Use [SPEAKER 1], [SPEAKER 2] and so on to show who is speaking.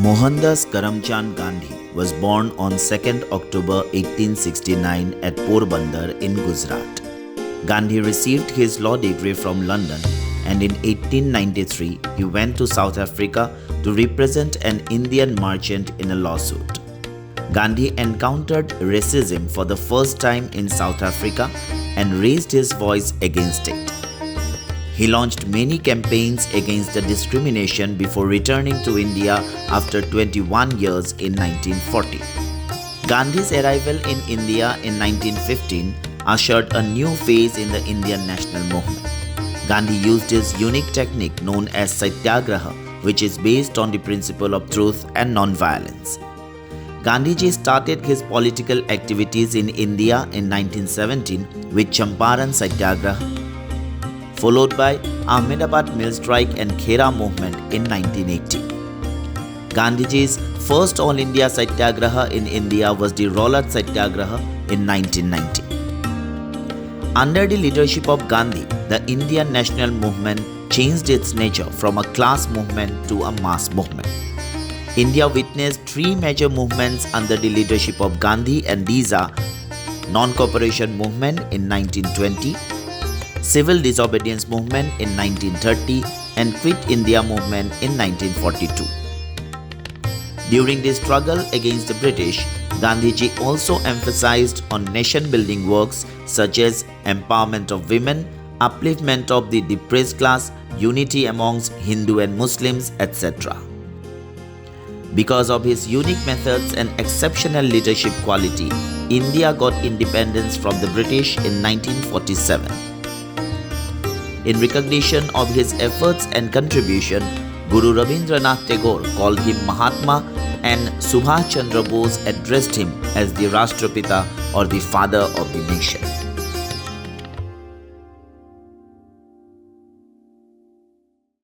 [SPEAKER 1] Mohandas Karamchand Gandhi was born on 2nd October 1869 at Porbandar in Gujarat. Gandhi received his law degree from London, and in 1893 he went to South Africa to represent an Indian merchant in a lawsuit. Gandhi encountered racism for the first time in South Africa and raised his voice against it. He launched many campaigns against the discrimination before returning to India after 21 years in 1940. Gandhi's arrival in India in 1915 ushered a new phase in the Indian national movement. Gandhi used his unique technique known as Satyagraha, which is based on the principle of truth and non-violence. Gandhiji started his political activities in India in 1917 with Champaran Satyagraha, followed by Ahmedabad Mill Strike and Khera movement in 1980. Gandhiji's first All India Satyagraha in India was the Rowlatt Satyagraha in 1990. Under the leadership of Gandhi, the Indian national movement changed its nature from a class movement to a mass movement. India witnessed three major movements under the leadership of Gandhi, and these are Non-Cooperation Movement in 1920, Civil Disobedience Movement in 1930 and Quit India Movement in 1942. During the struggle against the British, Gandhiji also emphasized on nation-building works such as empowerment of women, upliftment of the depressed class, unity amongst Hindu and Muslims, etc. Because of his unique methods and exceptional leadership quality, India got independence from the British in 1947. In recognition of his efforts and contribution, Guru Rabindranath Tagore called him Mahatma, and Subhash Chandra Bose addressed him as the Rashtrapita or the father of the nation.